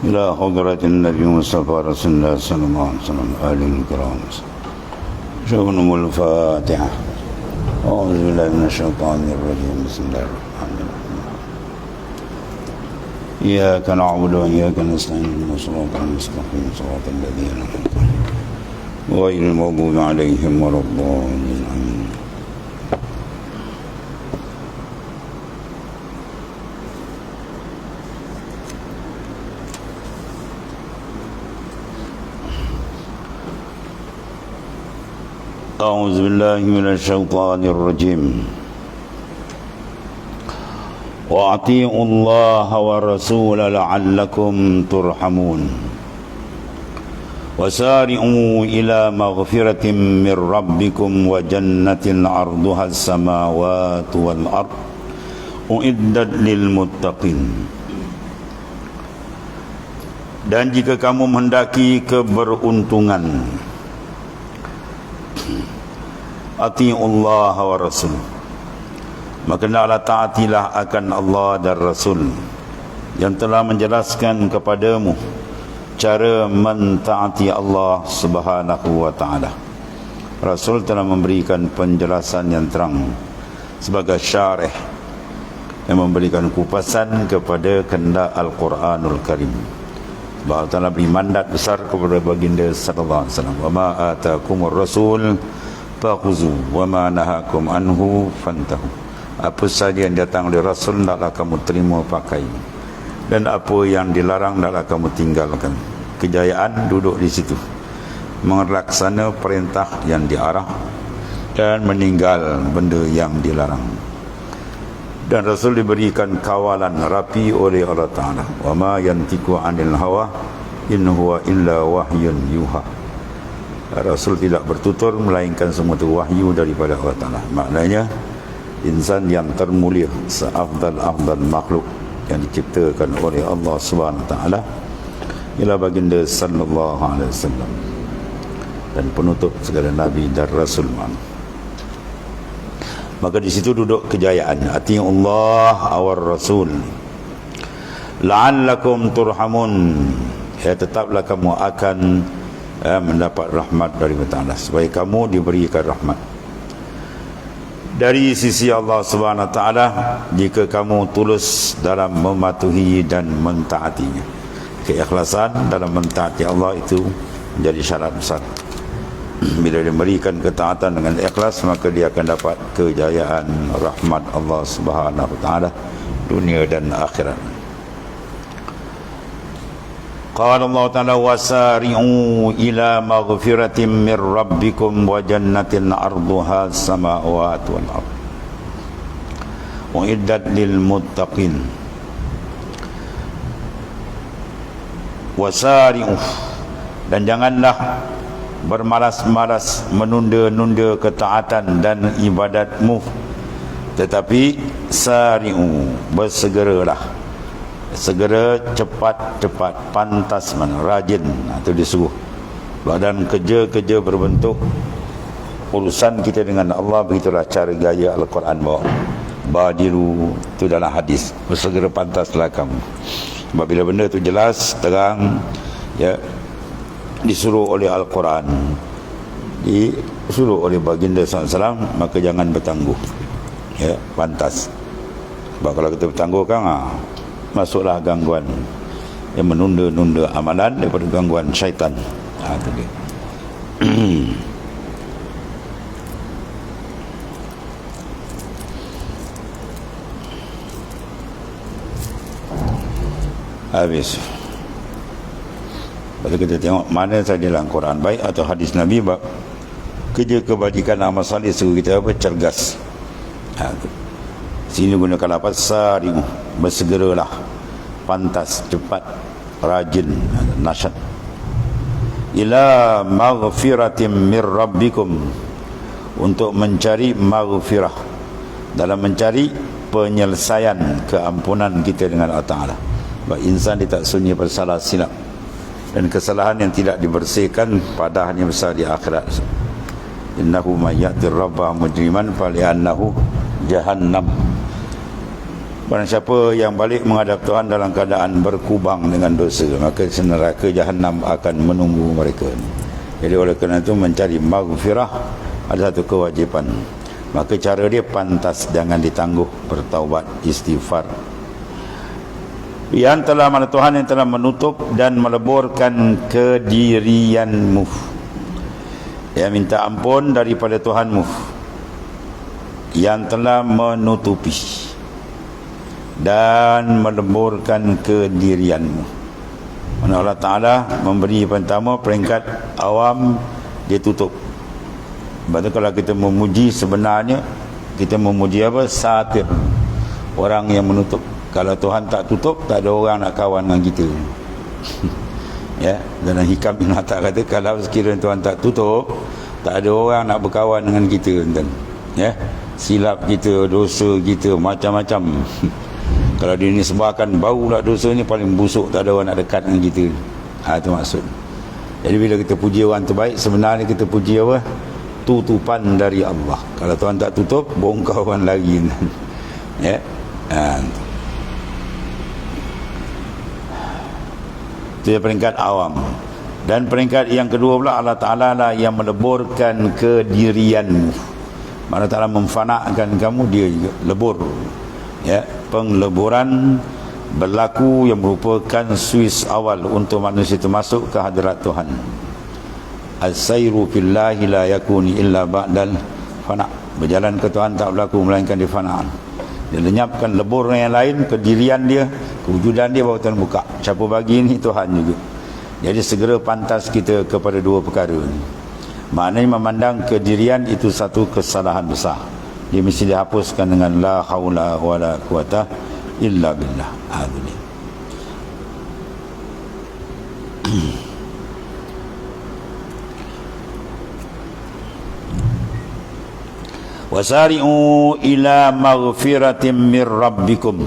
إلى حضرة النبي مصطفى رسول الله صلى الله عليه وسلم آله الكرام. شكرا الفاتحة. أعوذ بالله من الشيطان الرجيم. بسم الله الرحمن الرحيم. إياك نعبد وإياك نستعين صراط المستقيم صراط الذين أنعمت عليهم غير المغضوب عليهم ولا الضالين آمين. أعوذ بالله من الشيطان الرجيم. وأطيعوا الله والرسول لعلكم ترحمون وسارعوا إلى مغفرة من ربكم وجنة عرضها السماوات والأرض أعدت للمتقين. Dan jika kamu menghendaki keberuntungan, ati'ullah wa rasul, maka hendaklah taatilah akan Allah dan Rasul yang telah menjelaskan kepadamu cara mentaati Allah Subhanahu wa ta'ala. Rasul telah memberikan penjelasan yang terang sebagai syarih yang memberikan kupasan kepada kehendak Al-Quranul Karim. Sebab Allah Ta'ala beri mandat besar kepada baginda sallallahu alaihi wasallam. Wa ma atakumur rasul fakhuzu wa ma nahakum anhu fantahu. Apa saja yang datang dari Rasul hendaklah kamu terima pakai, dan apa yang dilarang hendaklah kamu tinggalkan. Kejayaan duduk di situ, melaksana perintah yang diarah dan meninggal benda yang dilarang. Dan Rasul diberikan kawalan rapi oleh Allah Ta'ala. Wa ma yantiqu 'anil hawa in huwa illa wahyun yuha. Rasul tidak bertutur melainkan semua itu wahyu daripada Allah Ta'ala. Maknanya insan yang termulia, seafdal-afdal makhluk yang diciptakan oleh Allah Subhanahu Wa Ta'ala ialah baginda sallallahu alaihi wasallam, dan penutup segala nabi dan rasul. Maka di situ duduk kejayaan. Ati'ullah awar rasul la'allakum turhamun, ya, tetaplah kamu akan mendapat rahmat dari Allah Ta'ala, supaya kamu diberikan rahmat dari sisi Allah Subhanahu Wa Ta'ala jika kamu tulus dalam mematuhi dan mentaatinya. Keikhlasan dalam mentaati Allah itu menjadi syarat besar. Bila dia memberikan ketaatan dengan ikhlas, maka dia akan dapat kejayaan rahmat Allah Subhanahu Wa Ta'ala dunia dan akhirat. Qala Allah Ta'ala wasari'u ila maghfiratin min rabbikum wa jannatin arduha samawati wal ard uiddat lil muttaqin. Wasari'u, dan janganlah bermalas-malas menunda-nunda ketaatan dan ibadatmu, tetapi sari'u, bersegeralah, segera, cepat-cepat, pantas mana, rajin. Itu disuruh. Dan kerja-kerja berbentuk urusan kita dengan Allah, begitulah cara gaya Al-Quran bawa. Badiru, itu dalam hadis, bersegera pantaslah kamu. Sebab bila benda itu jelas, terang, ya, disuruh oleh Al-Quran, disuruh oleh baginda SAW, maka jangan bertangguh, ya, pantas. Sebab kalau kita bertangguh kan, masuklah gangguan yang menunda-nunda amalan daripada gangguan syaitan. Itu dia. Habis. Kalau kita tengok mana saja dalam Quran baik atau hadis Nabi, kerja kebajikan amal salih suruh kita apa? Cergas. Sini gunakan apa? Sari'u, bersegeralah, pantas, cepat, rajin, nasyat. Ila maghfiratin min rabbikum, untuk mencari maghfirah, dalam mencari penyelesaian keampunan kita dengan Allah Ta'ala. Sebab insan dia tak sunyi bersalah silap, dan kesalahan yang tidak dibersihkan padahalnya besar di akhirat. Innahu may ya'tir rabbah mujriman fali'annahu jahannam. Barang siapa yang balik menghadap Tuhan dalam keadaan berkubang dengan dosa, maka neraka Jahannam akan menunggu mereka. Jadi oleh kerana itu mencari maghfirah ada satu kewajipan. Maka cara dia pantas, jangan ditangguh, bertaubat, istighfar. Yang telah mana Tuhan yang telah menutup dan meleburkan kedirianmu, ya, minta ampun daripada Tuhanmu yang telah menutupi dan meleburkan kedirianmu. Mana Allah Ta'ala memberi pertama peringkat awam, dia tutup. Sebab tu kalau kita memuji, sebenarnya kita memuji apa? Satir, orang yang menutup. Kalau Tuhan tak tutup, tak ada orang nak kawan dengan kita. Ya, dalam hikam Ibn Atta kata, kalau sekiranya Tuhan tak tutup, tak ada orang nak berkawan dengan kita, tuan. Ya, silap kita, dosa kita, macam-macam. Kalau dia nisbahkan bau lah dosa ni paling busuk, tak ada orang nak dekat dengan kita. Itu maksud. Jadi bila kita puji orang terbaik, sebenarnya kita puji apa? Tutupan dari Allah. Kalau Tuhan tak tutup, bongkar orang lagi. Ya. Itu peringkat awam. Dan peringkat yang kedua pula, Allah Ta'ala lah yang meleburkan kedirianmu. Allah Ta'ala memfanakan kamu, dia juga lebur. Ya, pengleburan berlaku yang merupakan suis awal untuk manusia itu masuk ke hadirat Tuhan. As-sayru fillahi la yakuni illa ba'dal fana. Berjalan ke Tuhan tak berlaku melainkan di fanaan. Dia lenyapkan lebur yang lain, kedirian dia, kewujudan dia, baru Tuhan buka. Siapa bagi ni? Tuhan juga. Jadi segera pantas kita kepada dua perkara ni. Maknanya memandang kedirian itu satu kesalahan besar. Dia mesti dihapuskan dengan la haula wala quwata illa billah. Amin. Wasari'u ila maghfiratin mir rabbikum.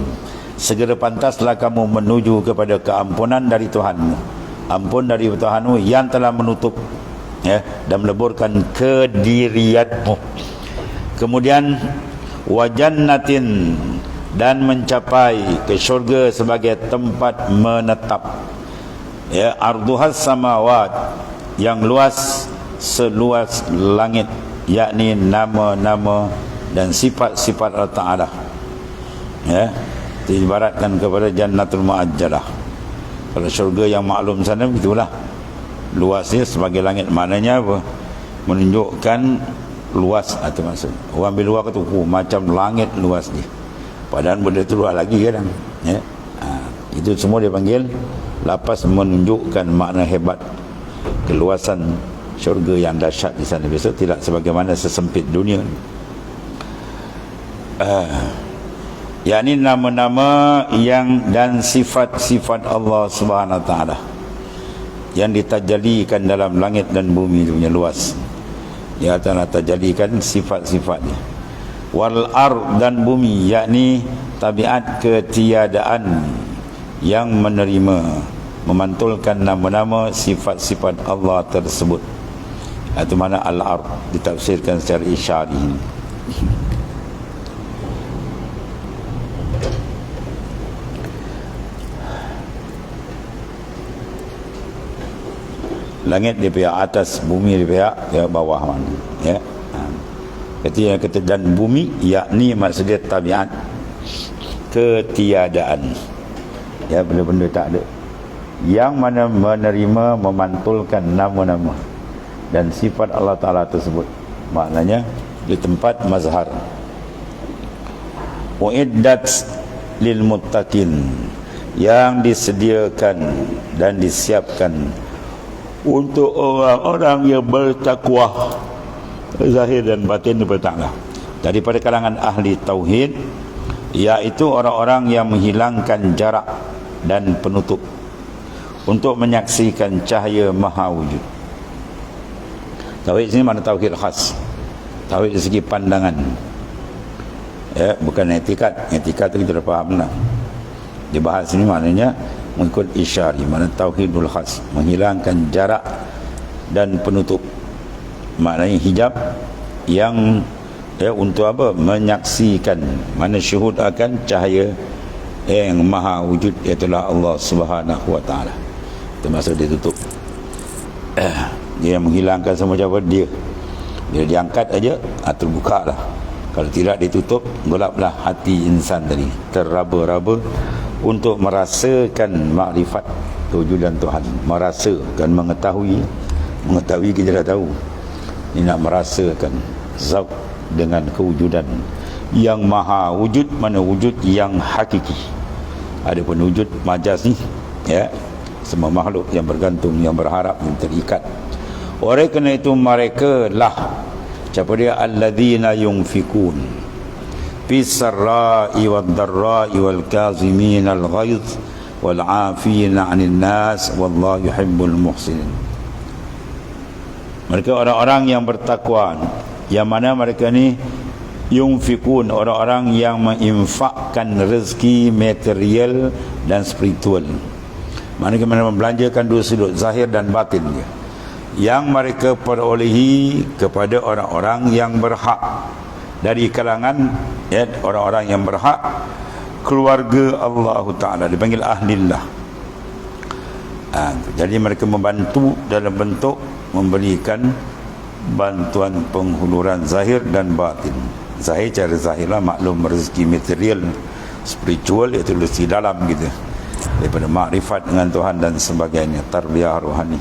Segera pantaslah kamu menuju kepada keampunan dari Tuhanmu. Ampun dari Tuhanmu yang telah menutup, ya, dan meleburkan kedirianmu. Kemudian wajannatin, dan mencapai ke syurga sebagai tempat menetap. Ya, arduhas samawat, yang luas seluas langit, yakni nama-nama dan sifat-sifat Allah Ta'ala. Ya, diibaratkan kepada jannatul mu'ajjalah. Kalau syurga yang maklum sana, itulah luasnya sebagai langit. Maknanya apa? Menunjukkan luas atau maksud. Orang bila luar kata, macam langit luas dia. Padahal benda itu luar lagi kadang. Ya. Itu semua dia panggil lapas, menunjukkan makna hebat keluasan syurga yang dahsyat di sana. Besok tidak sebagaimana sesempit dunia. Yakni nama-nama yang dan sifat-sifat Allah Subhanahu Wa Taala yang ditajalikan dalam langit dan bumi itu punya luas. Ya, Ta'ala tajalikan sifat-sifatnya. Wal ard, dan bumi, yakni tabiat ketiadaan yang menerima, memantulkan nama-nama sifat-sifat Allah tersebut. Itu mana al-ard ditafsirkan secara isyari. Langit di pihak atas, bumi di pihak bawah mana. Ya. Ketika kata dan bumi, yakni maksudnya tabiat ketiadaan. Ya, benda-benda tak ada. Yang mana menerima, memantulkan nama-nama dan sifat Allah Ta'ala tersebut. Maknanya di tempat mazhar. Uiddat lil muttaqin, yang disediakan dan disiapkan untuk orang-orang yang bertakwa zahir dan batin kepada Allah. Daripada kalangan ahli tauhid, iaitu orang-orang yang menghilangkan jarak dan penutup untuk menyaksikan cahaya maha wujud. Tauhid sini mana tauhid khas, tauhid dari segi pandangan, ya, bukan etikat. Etikat itu kita dah faham lah. Dibahas sini maknanya mengikut isyari, mana tauhidul khas, menghilangkan jarak dan penutup. Maknanya hijab yang, ya, untuk apa? Menyaksikan, mana syuhud akan cahaya yang maha wujud, iaitulah Allah Subhanahu wa taala. Termasuk dia tutup. Dia menghilangkan semua jawab dia. Bila diangkat aja, terbuka lah. Kalau tidak ditutup, gelaplah hati insan tadi, terraba-raba untuk merasakan makrifat kewujudan Tuhan, merasakan, mengetahui kita dah tahu. Ini nak merasakan zauq dengan kewujudan yang maha wujud, mana wujud yang hakiki. Ada pun wujud majaz ni, ya, semua makhluk yang bergantung, yang berharap, yang terikat. Oleh kerana itu mereka lah, siapa dia, alladzina yunfikun fis sarra'i wad dharra'i wal kazimin al ghaidh wal 'afina 'anil nas wallahu yuhibbul muhsinin. Mereka orang-orang yang bertakwa, yang mana mereka ni yunfikun, orang-orang yang menginfakkan rezeki material dan spiritual. Mereka membelanjakan dua sudut, zahir dan batin dia, yang mereka perolehi kepada orang-orang yang berhak dari kalangan, ya, orang-orang yang berhak, keluarga Allah Ta'ala, dipanggil ahlillah. Jadi mereka membantu dalam bentuk memberikan bantuan penghuluran zahir dan batin. Zahir, cara zahir lah, maklum, rezeki material. Spiritual iaitu rezeki dalam gitu, daripada makrifat dengan Tuhan dan sebagainya, tarbiyah rohani.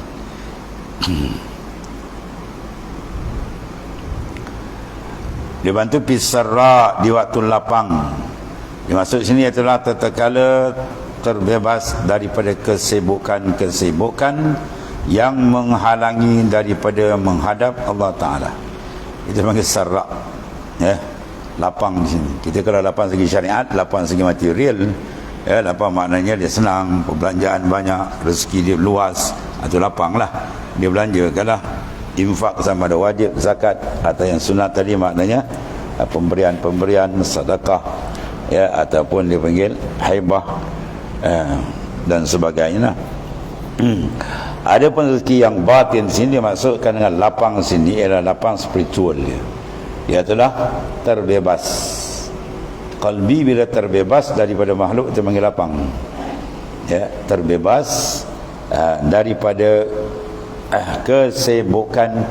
Dia bantu pisarra di waktu lapang. Dimaksud sini itulah tatkala terbebas daripada kesibukan-kesibukan yang menghalangi daripada menghadap Allah Ta'ala. Itu panggil sarra, ya, lapang di sini. Kita kalau lapang segi syariat, lapang segi material, ya, lapang maknanya dia senang, perbelanjaan banyak, rezeki dia luas, atau lapang lah, dia belanjakanlah. Infak sama ada wajib, zakat, atau yang sunat tadi maknanya pemberian sedekah, ya, ataupun dia panggil haibah, dan sebagainya. Ada pun rezeki yang batin sini dimaksudkan dengan lapang sini ialah lapang spiritual dia. Dia telah terbebas. Qalbi bila terbebas daripada makhluk itu panggil lapang. Ya, terbebas daripada kesibukan,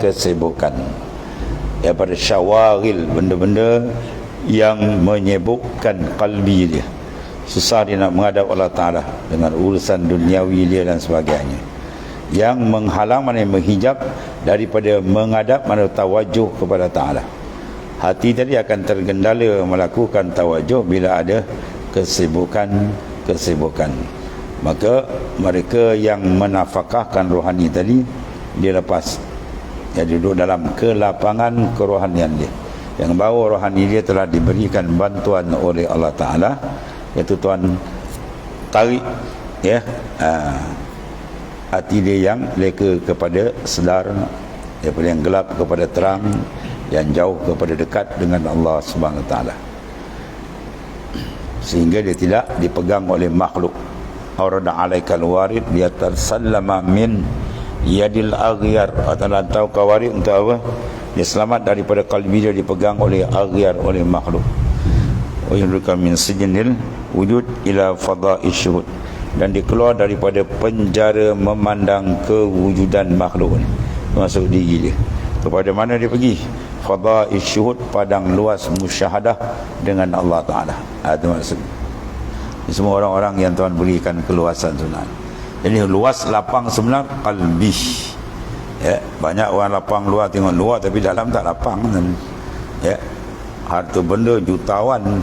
daripada syawaghil, benda-benda yang menyibukkan qalbi dia. Susah dia nak menghadap Allah Ta'ala dengan urusan duniawi dia dan sebagainya, yang menghalang, mana menghijab daripada menghadap, mana tawajuh kepada Ta'ala. Hati tadi akan tergendala melakukan tawajuh bila ada kesibukan. Maka mereka yang menafkahkan rohani tadi, dia lepas, dia duduk dalam kelapangan kerohanian dia, yang bahawa rohani dia telah diberikan bantuan oleh Allah Ta'ala, iaitu Tuhan tarik, ya, hati dia yang leka kepada sedar, daripada yang gelap kepada terang, yang jauh kepada dekat dengan Allah Subhanahu Wa Ta'ala, sehingga dia tidak dipegang oleh makhluk. Aurada alaikal warid biatarsallama min yadil aghyar, atau tahu kawarid untuk apa? Dia selamat daripada kalbi dia dipegang oleh aghyar, oleh makhluk. Wa yurka min sijnil wujud ila fadha'ish syuhud, dan dikeluar daripada penjara memandang kewujudan makhluk ni, masuk diri dia. Kepada mana dia pergi? Fadha'ish syuhud, padang luas musyahadah dengan Allah Ta'ala. Itu maksud. Ini semua orang-orang yang Tuhan berikan keluasan sunat. Jadi luas lapang sebenar qalbi. Ya, banyak orang lapang luar, tengok luar tapi dalam tak lapang. Ya, harta benda jutawan.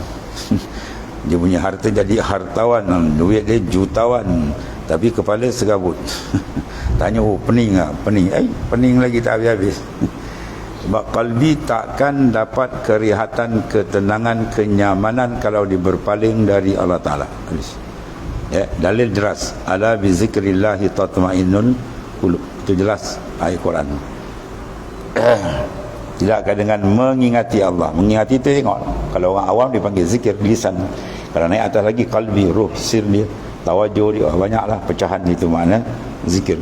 Dia punya harta jadi hartawan, duit dia jutawan, tapi kepala segabut. Tanya, oh pening tak? Pening lagi tak habis-habis. Sebab qalbi takkan dapat kerihatan, ketenangan, kenyamanan kalau berpaling dari Allah Ta'ala. Ya, dalil jelas, ala bi zikrillahi tatma'innul qulub. Itu jelas ayat Quran. Tidak dengan mengingati Allah. Mengingati itu tengok, kalau orang awam dipanggil zikir lisan, kalau naik atas lagi qalbi, ruh, sir dia, tawajuh dia, banyaklah pecahan itu makna zikir.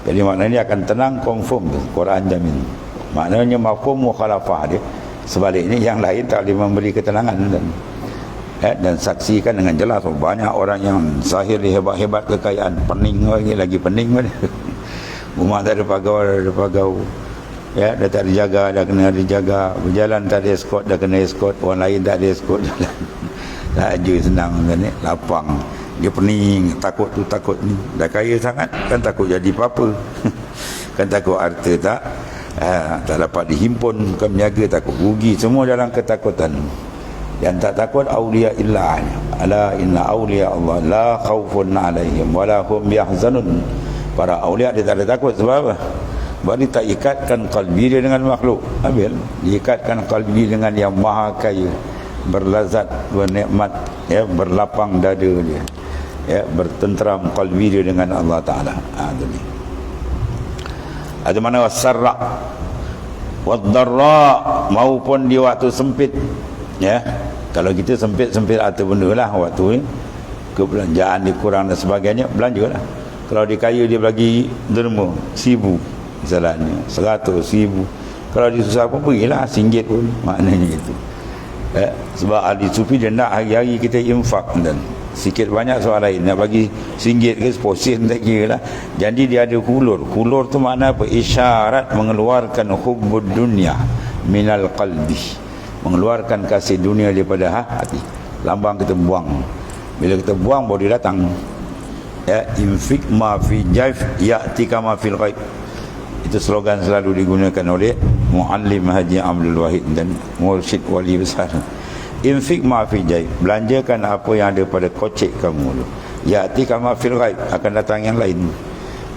Jadi maknanya akan tenang, confirm tu, Quran jamin. Maknanya mafhum mukhalafah dia, sebaliknya yang lain tak boleh memberi ketenangan. Dan Dan saksikan dengan jelas. Banyak orang yang zahir hebat-hebat kekayaan, pening lagi pening rumah tak ada pagau, dah tak dijaga, dah kena dijaga, berjalan tak ada escort, dah kena escort, orang lain tak ada escort jalan tak je senang kan, lapang, dia pening, takut tu takut ni, dah kaya sangat kan takut jadi apa-apa kan takut harta tak dapat dihimpun, bukan menjaga, takut rugi, semua dalam ketakutan. Yang tak takut awliya illa ala inna awliya Allah la khawfun alaihim wa la hum yahzanun. Para awliya dia tak ada takut sebab apa? Sebab dia tak ikatkan qalbi dia dengan makhluk. Dia ikatkan qalbi dengan yang maha kaya, berlazat, bernikmat, berlapang dada dia, bertenteram qalbi dia dengan Allah Ta'ala. Itu ni. Ada mana wasarra waddarra, maupun di waktu sempit. Kalau kita sempit harta benda lah waktu ni, kebelanjaan dia kurang dan sebagainya, belanja lah. Kalau dia kaya dia bagi derma 1,000 misalnya, 100, 1,000. Kalau dia susah pun berilah RM1 pun, maknanya itu. Sebab ahli sufi dia nak hari-hari kita infak, dan sikit banyak soal lain, nak bagi RM1 ke seposen tak kira lah. Jadi dia ada hulur tu makna apa? Isyarat mengeluarkan hubbud dunya minal qalbi, mengeluarkan kasih dunia daripada hati. Lambang kita buang, bila kita buang baru dia datang. Infik ma fi jaif ya'tika ma fil ghaib. Itu slogan selalu digunakan oleh Muallim Haji Abdul Wahid dan Mursyid Wali Besar. Infik ma fi jaif, belanjakan apa yang ada pada kocek kamu tu. Ya'tika ma fil ghaib, akan datang yang lain.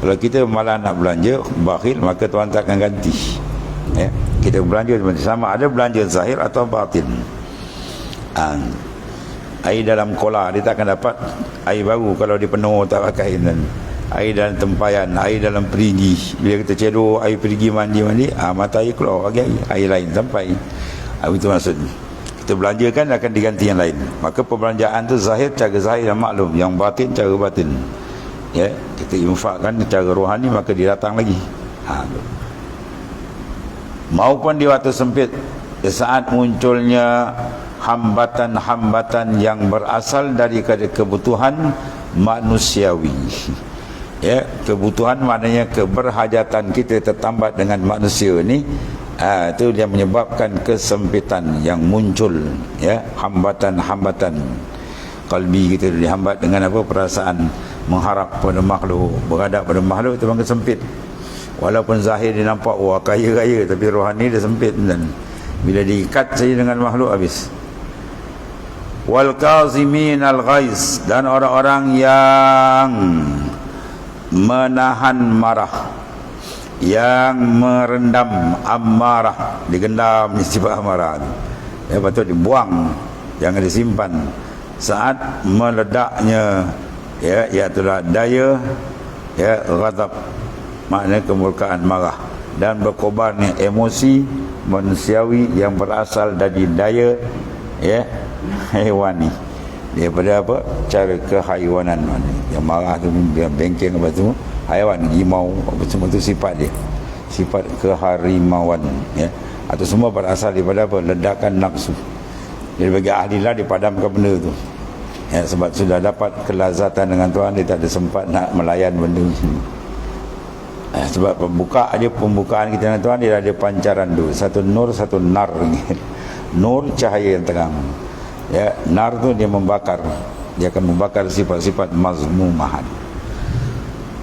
Kalau kita malah nak belanja bakhil, maka Tuhan tak akan ganti. Kita belanja sama ada belanja zahir atau batin. Air dalam kola dia tak akan dapat air baru kalau dia penuh tak pakai, dan air dalam tempayan, air dalam perigi, bila kita cedok air perigi mandi mata air keluar lagi air lain sampai. Itu maksud kita belanjakan akan diganti yang lain. Maka perbelanjaan tu zahir cara zahir dan maklum, yang batin cara batin. Kita infakkan cara rohani, maka dia datang lagi. Maupun di waktu sempit, saat munculnya hambatan-hambatan yang berasal daripada kebutuhan manusiawi. Kebutuhan maknanya keberhajatan kita tertambat dengan manusia ni, itu yang menyebabkan kesempitan yang muncul. Hambatan-hambatan kalbi kita dihambat dengan apa? Perasaan mengharap pada makhluk, berhadap pada makhluk, itu memang sempit. Walaupun zahir dia nampak wah kaya-kaya, tapi rohani dia sempit, dan bila diikat saja dengan makhluk habis. Wal kazimin al ghaiz, dan orang-orang yang menahan marah, yang merendam amarah, digendam sifat amarah tu. Patut dibuang, jangan disimpan. Saat meledaknya itulah daya ghadab, makna kemurkaan, marah, dan berkobarnya emosi manusiawi yang berasal dari daya haiwani, daripada apa? Cara kehaiwanan. Yang marah tu, dia bengkeng apa tu, haiwan, rimau apa semua tu sifat dia, sifat keharimauan, atau semua berasal daripada apa? Ledakan nafsu. Jadi bagi ahli lah dia padamkan benda tu, sebab sudah dapat kelazatan dengan Tuhan, dia tak ada sempat nak melayan benda ni. Sebab pembukaan kita dengan Tuhan, dia ada pancaran dua, satu nur, satu nar. Nur cahaya yang terang, nar tu dia membakar, dia akan membakar sifat-sifat mazmumahan.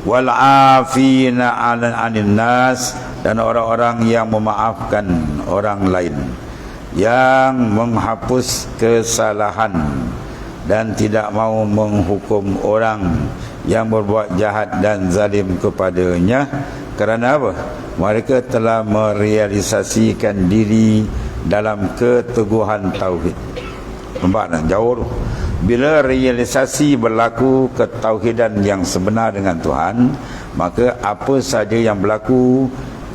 Wal afina 'anil nas, dan orang-orang yang memaafkan orang lain, yang menghapus kesalahan dan tidak mau menghukum orang yang berbuat jahat dan zalim kepadanya. Kerana apa? Mereka telah merealisasikan diri dalam keteguhan tauhid. Nampak tak? Jauh tu. Bila realisasi berlaku ketauhidan yang sebenar dengan Tuhan, maka apa saja yang berlaku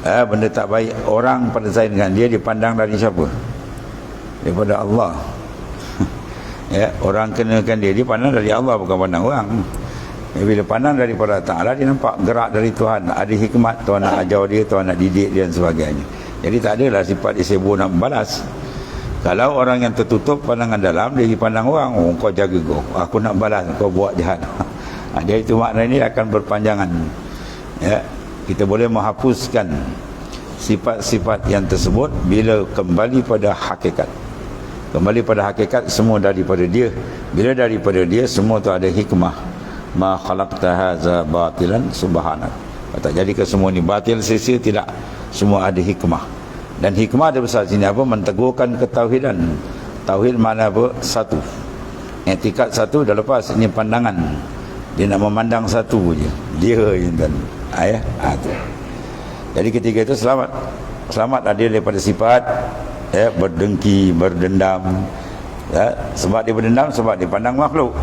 benda tak baik orang pada zain dengan dia, dipandang dari siapa? Daripada Allah. Orang kenakan dia pandang dari Allah, bukan pandang orang. Bila pandang daripada Ta'ala, dia nampak gerak dari Tuhan, ada hikmat, Tuhan nak ajar dia, Tuhan nak didik dia dan sebagainya. Jadi tak adalah sifat dia sibuk nak membalas. Kalau orang yang tertutup pandangan dalam, dia pandang orang, oh kau jaga kau, aku nak balas kau buat jahat. Dia itu makna ini akan berpanjangan. Ya, kita boleh menghapuskan sifat-sifat yang tersebut bila kembali pada hakikat. Kembali pada hakikat, semua daripada dia. Bila daripada dia, semua tu ada hikmah. Ma khalaqta hadza batilan subhanak. Tak jadi ke semua ni batil sia-sia, tidak. Semua ada hikmah. Dan hikmah ada besar sini apa? Menteguhkan ketauhidan. Tauhid mana apa? Satu. Etikat satu dah lepas. Ini pandangan. Dia nak memandang satu je. Dia je tuan. Tu. Jadi ketika itu selamat. Selamatlah dia daripada sifat berdengki, berdendam. Sebab dia berdendam, sebab dia pandang makhluk.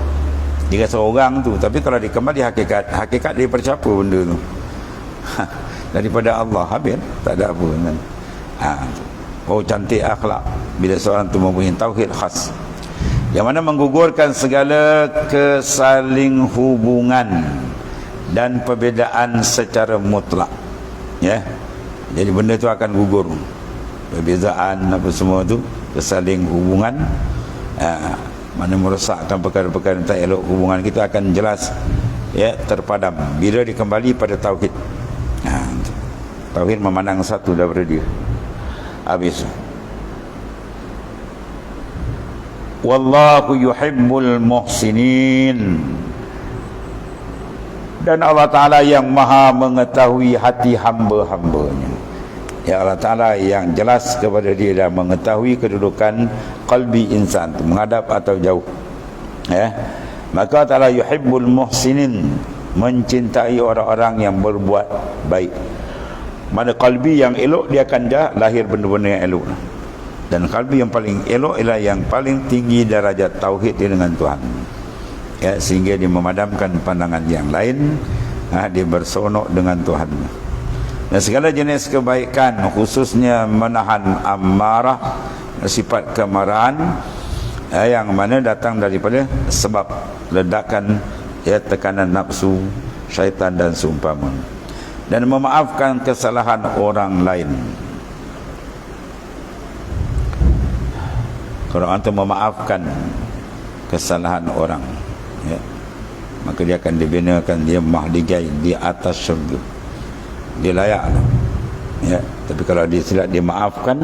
Dia rasa orang tu. Tapi kalau dia kembali hakikat, hakikat dia percapa benda tu. Daripada Allah, habis. Tak ada apa kan. Oh, cantik akhlak bila seorang tu mempunyai tauhid khas yang mana menggugurkan segala kesaling hubungan dan perbezaan secara mutlak. Ya, jadi benda tu akan gugur, perbezaan apa semua tu, kesaling hubungan, mana merosakkan perkara-perkara yang tak elok, hubungan kita akan jelas terpadam bila dikembali pada tauhid. Tauhid memandang satu daripada dia. Habis. Wallahu yuhibbul muhsinin. Dan Allah Ta'ala yang maha mengetahui hati hamba-hambanya. Ya, Allah Ta'ala yang jelas kepada dia dan mengetahui kedudukan qalbi insan itu, menghadap atau jauh. Maka Allah Ta'ala yuhibbul muhsinin, mencintai orang-orang yang berbuat baik. Mana kalbi yang elok, dia akan lahir benda-benda yang elok. Dan kalbi yang paling elok ialah yang paling tinggi darajat tauhid dia dengan Tuhan. Sehingga dia memadamkan pandangan yang lain, dia bersonok dengan Tuhan. Dan segala jenis kebaikan, khususnya menahan amarah, sifat kemarahan, yang mana datang daripada sebab ledakan tekanan nafsu, syaitan dan seumpama. Dan memaafkan kesalahan orang lain. Kalau antum memaafkan kesalahan orang, maka dia akan dibinakan, dia mahligai di atas syurga, dia layak. Tapi kalau dia silap, dia maafkan,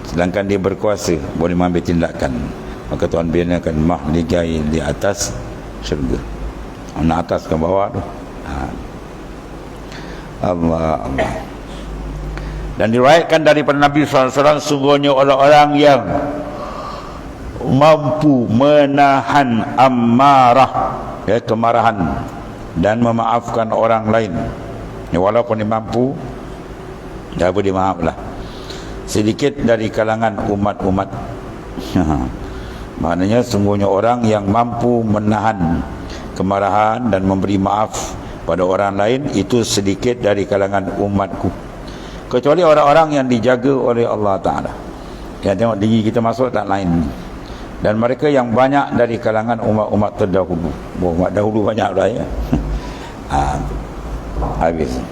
sedangkan dia berkuasa, boleh mengambil tindakan, maka Tuhan binakan mahligai di atas syurga. Mana atas ke bawah tu. Allah. Dan diriwayatkan daripada Nabi SAW, sungguhnya orang-orang yang mampu menahan amarah, kemarahan, dan memaafkan orang lain, walaupun dia mampu, dah boleh maaflah, sedikit dari kalangan umat-umat. Maknanya sungguhnya orang yang mampu menahan kemarahan dan memberi maaf pada orang lain, itu sedikit dari kalangan umatku, kecuali orang-orang yang dijaga oleh Allah Ta'ala. Tengok diri kita masuk tak lain. Dan mereka yang banyak dari kalangan umat-umat terdahulu. Umat dahulu banyak dah habis.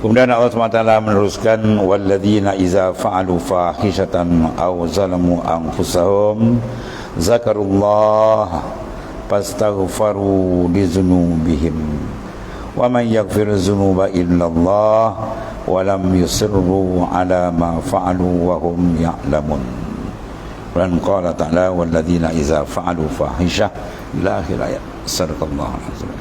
Kemudian Allah SWT meneruskan, walladzina iza fa'alu fahishatan aw zalamu anfusahum zakarullah fastaghfaru li dzunubihim wa man yaghfiru dzunuba illallah wa lam yusirru ala ma fa'alu wa hum ya'lamun. Dan qala ta'ala walladzina iza fa'alu fahishah ila akhir ayat. Sadaqallahu alazim.